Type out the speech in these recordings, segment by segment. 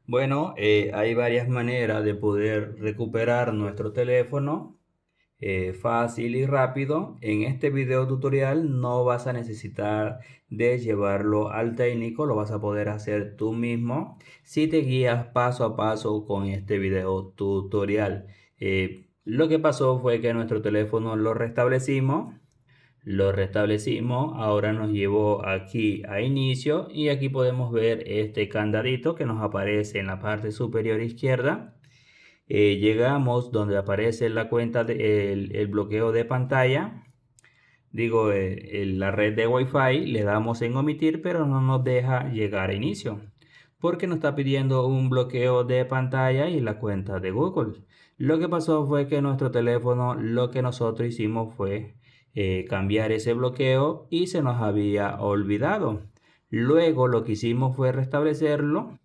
Bueno, hay varias maneras de poder recuperar nuestro teléfono fácil y rápido. En este video tutorial no vas a necesitar de llevarlo al técnico, lo vas a poder hacer tú mismo si te guías paso a paso con este video tutorial. Lo que pasó fue que nuestro teléfono lo restablecimos, ahora nos llevó aquí a inicio y aquí podemos ver este candadito que nos aparece en la parte superior izquierda. Llegamos donde aparece la cuenta el bloqueo de pantalla, digo, la red de Wi-Fi, le damos en omitir, pero no nos deja llegar a inicio, porque nos está pidiendo un bloqueo de pantalla y la cuenta de Google. Lo que pasó fue que nuestro teléfono, lo que nosotros hicimos fue cambiar ese bloqueo y se nos había olvidado. Luego lo que hicimos fue restablecerlo,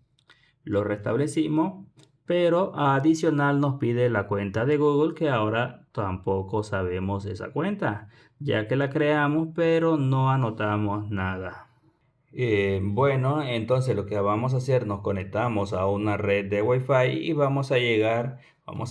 lo restablecimos, pero adicional nos pide la cuenta de Google, que ahora tampoco sabemos esa cuenta, ya que la creamos, pero no anotamos nada. Bueno, entonces lo que vamos a hacer, nos conectamos a una red de Wi-Fi y vamos a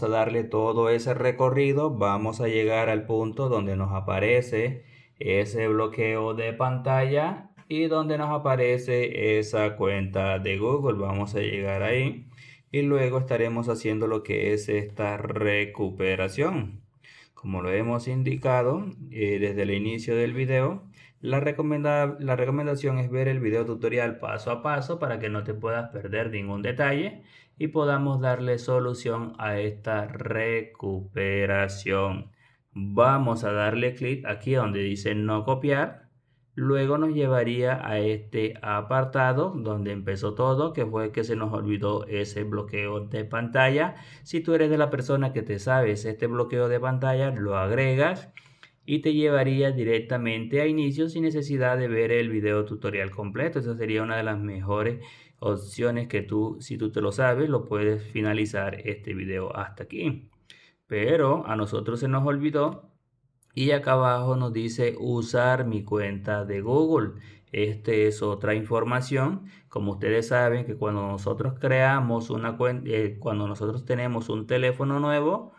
darle todo ese recorrido, vamos a llegar al punto donde nos aparece ese bloqueo de pantalla y donde nos aparece esa cuenta de Google. Vamos a llegar ahí y luego estaremos haciendo lo que es esta recuperación. Como lo hemos indicado desde el inicio del video, la recomendación es ver el video tutorial paso a paso para que no te puedas perder ningún detalle y podamos darle solución a esta recuperación. Vamos a darle clic aquí donde dice no copiar. Luego nos llevaría a este apartado donde empezó todo, que fue que se nos olvidó ese bloqueo de pantalla. Si tú eres de la persona que te sabes este bloqueo de pantalla, lo agregas y te llevaría directamente a inicio sin necesidad de ver el video tutorial completo. Esa sería una de las mejores opciones que tú, si tú te lo sabes, lo puedes finalizar este video hasta aquí. Pero a nosotros se nos olvidó y acá abajo nos dice usar mi cuenta de Google. Este es otra información. Como ustedes saben que cuando nosotros creamos una cuenta, cuando nosotros tenemos un teléfono nuevo,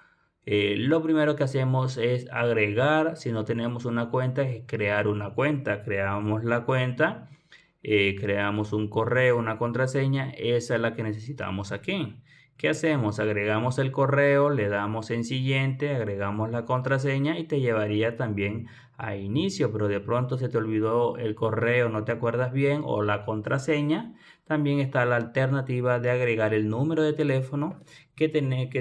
lo primero que hacemos es agregar. Si no tenemos una cuenta, es crear una cuenta. Creamos la cuenta, creamos un correo, una contraseña. Esa es la que necesitamos aquí. ¿Qué hacemos? Agregamos el correo, le damos en siguiente, agregamos la contraseña y te llevaría también a inicio, pero de pronto se te olvidó el correo, no te acuerdas bien, o la contraseña. También está la alternativa de agregar el número de teléfono que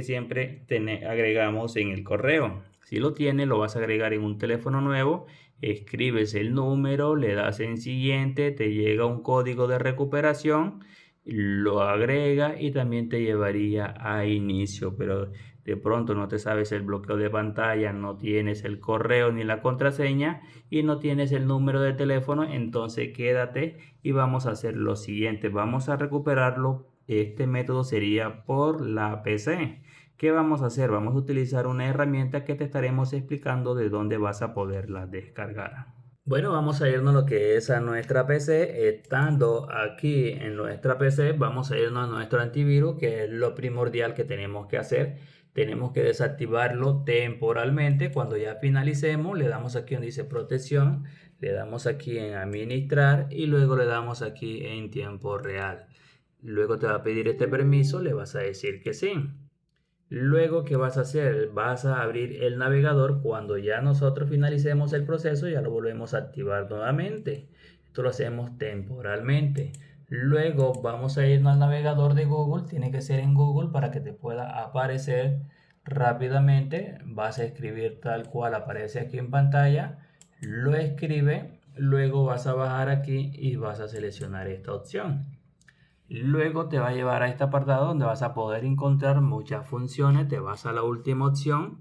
siempre agregamos en el correo. Si lo tienes, lo vas a agregar en un teléfono nuevo, escribes el número, le das en siguiente, te llega un código de recuperación, lo agrega y también te llevaría a inicio, pero de pronto no te sabes el bloqueo de pantalla, no tienes el correo ni la contraseña y no tienes el número de teléfono, entonces quédate y vamos a hacer lo siguiente, vamos a recuperarlo. Este método sería por la PC. ¿Qué vamos a hacer? Vamos a utilizar una herramienta que te estaremos explicando de dónde vas a poderla descargar. Bueno, vamos a irnos a lo que es a nuestra PC. Estando aquí en nuestra PC, vamos a irnos a nuestro antivirus, que es lo primordial que tenemos que hacer. Tenemos que desactivarlo temporalmente. Cuando ya finalicemos, le damos aquí donde dice protección, le damos aquí en administrar y luego le damos aquí en tiempo real. Luego te va a pedir este permiso, le vas a decir que sí. Luego, ¿qué vas a hacer? Vas a abrir el navegador. Cuando ya nosotros finalicemos el proceso, ya lo volvemos a activar nuevamente. Esto lo hacemos temporalmente. Luego vamos a irnos al navegador de Google. Tiene que ser en Google para que te pueda aparecer rápidamente. Vas a escribir tal cual aparece aquí en pantalla. Lo escribe. Luego vas a bajar aquí y vas a seleccionar esta opción. Luego te va a llevar a este apartado donde vas a poder encontrar muchas funciones. Te vas a la última opción,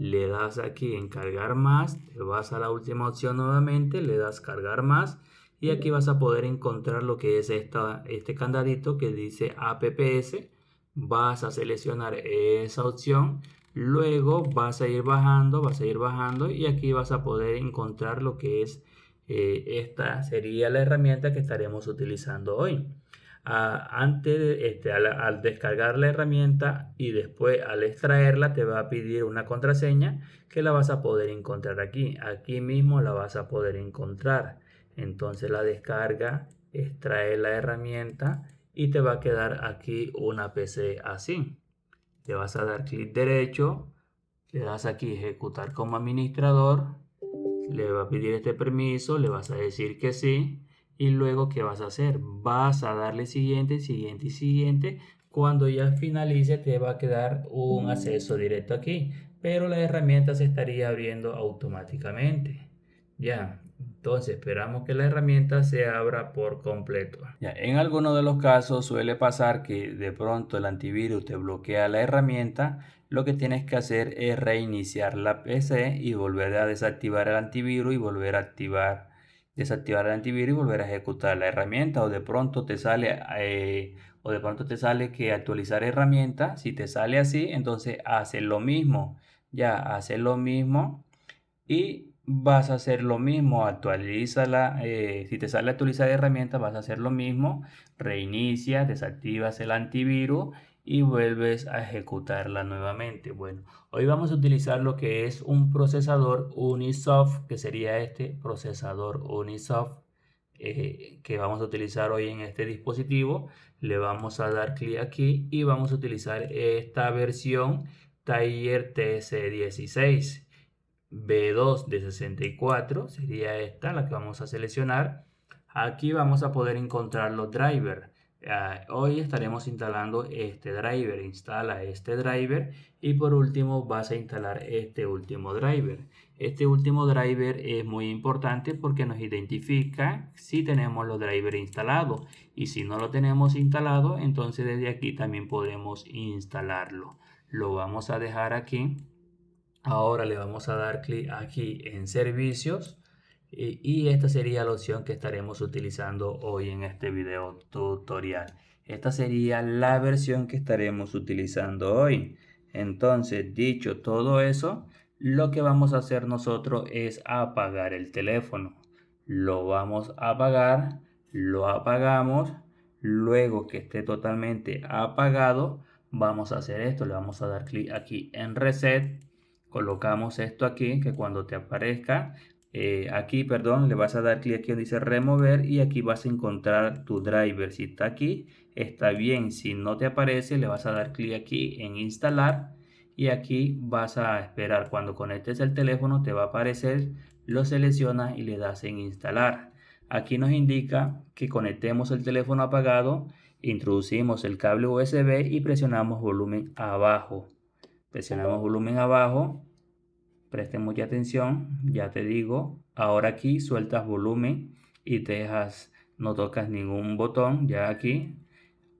le das aquí en cargar más, te vas a la última opción nuevamente, le das cargar más y aquí vas a poder encontrar lo que es este candadito que dice APPS. Vas a seleccionar esa opción, luego vas a ir bajando y aquí vas a poder encontrar lo que es esta sería la herramienta que estaremos utilizando hoy. antes al descargar la herramienta y después al extraerla te va a pedir una contraseña que la vas a poder encontrar aquí mismo la vas a poder encontrar. Entonces la descarga, extrae la herramienta y te va a quedar aquí una PC así. Le vas a dar clic derecho, le das aquí ejecutar como administrador, le va a pedir este permiso, le vas a decir que sí. Y luego, ¿qué vas a hacer? Vas a darle siguiente, siguiente y siguiente. Cuando ya finalice, te va a quedar un acceso directo aquí. Pero la herramienta se estaría abriendo automáticamente. Ya, entonces esperamos que la herramienta se abra por completo. Ya, en algunos de los casos suele pasar que de pronto el antivirus te bloquea la herramienta. Lo que tienes que hacer es reiniciar la PC y volver a desactivar el antivirus y volver a desactivar el antivirus y volver a ejecutar la herramienta. O de pronto te sale que actualizar herramienta. Si te sale así, entonces hace lo mismo. Ya, hace lo mismo y vas a hacer lo mismo. Actualízala. Si te sale actualizar herramienta, vas a hacer lo mismo. Reinicia, desactivas el antivirus y vuelves a ejecutarla nuevamente. Bueno, hoy vamos a utilizar lo que es un procesador Unisoft, que sería este procesador Unisoft que vamos a utilizar hoy en este dispositivo. Le vamos a dar clic aquí y vamos a utilizar esta versión Tiger TC16 B2 de 64, sería esta la que vamos a seleccionar. Aquí vamos a poder encontrar los drivers. Hoy estaremos instalando este driver. Instala este driver y por último vas a instalar este último driver. Este último driver es muy importante porque nos identifica si tenemos los drivers instalados, y si no lo tenemos instalado, entonces desde aquí también podemos instalarlo. Lo vamos a dejar aquí. Ahora le vamos a dar clic aquí en servicios y esta sería la opción que estaremos utilizando hoy en este video tutorial. Esta sería la versión que estaremos utilizando hoy. Entonces, dicho todo eso, lo que vamos a hacer nosotros es apagar el teléfono. Lo vamos a apagar, lo apagamos. Luego que esté totalmente apagado, vamos a hacer esto. Le vamos a dar clic aquí en reset. Colocamos esto aquí, que cuando te aparezca aquí, perdón, le vas a dar clic aquí donde dice remover y aquí vas a encontrar tu driver. Si está aquí, está bien. Si no te aparece, le vas a dar clic aquí en instalar y aquí vas a esperar. Cuando conectes el teléfono te va a aparecer, lo seleccionas y le das en instalar. Aquí nos indica que conectemos el teléfono apagado, introducimos el cable USB y presionamos volumen abajo. Presionamos volumen abajo, presten mucha atención, ya te digo, ahora aquí sueltas volumen y te dejas, no tocas ningún botón, ya aquí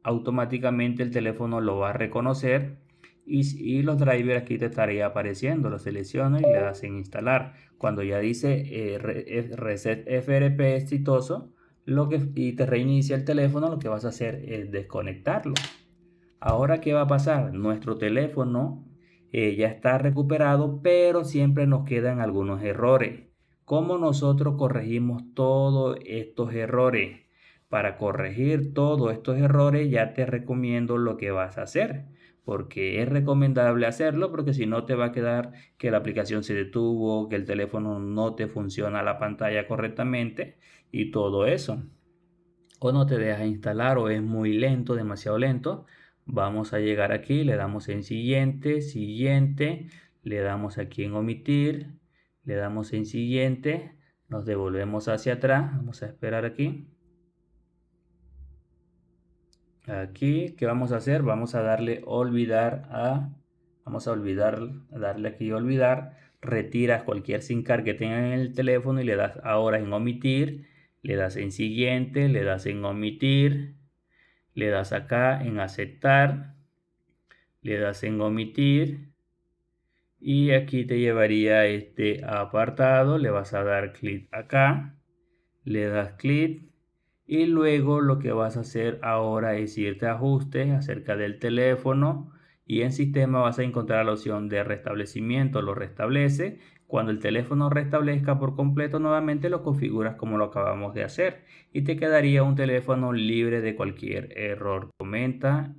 automáticamente el teléfono lo va a reconocer y los drivers aquí te estaría apareciendo, los seleccionas y le das en instalar. Cuando ya dice reset FRP exitoso y te reinicia el teléfono, lo que vas a hacer es desconectarlo. Ahora, ¿qué va a pasar? Nuestro teléfono ya está recuperado, pero siempre nos quedan algunos errores. ¿Cómo nosotros corregimos todos estos errores? Para corregir todos estos errores ya te recomiendo lo que vas a hacer, porque es recomendable hacerlo, porque si no te va a quedar que la aplicación se detuvo, que el teléfono no te funciona la pantalla correctamente y todo eso. O no te deja instalar o es muy lento, demasiado lento. Vamos a llegar aquí, le damos en siguiente, siguiente, le damos aquí en omitir, le damos en siguiente, nos devolvemos hacia atrás, vamos a esperar aquí. Aquí, ¿qué vamos a hacer? Vamos a darle darle aquí olvidar, retiras cualquier SIM card que tengan en el teléfono y le das ahora en omitir, le das en siguiente, le das en omitir. Le das acá en aceptar, le das en omitir y aquí te llevaría este apartado. Le vas a dar clic acá, le das clic y luego lo que vas a hacer ahora es irte a ajustes acerca del teléfono y en sistema vas a encontrar la opción de restablecimiento. Lo restablece. Cuando el teléfono restablezca por completo, nuevamente lo configuras como lo acabamos de hacer y te quedaría un teléfono libre de cualquier error. Comenta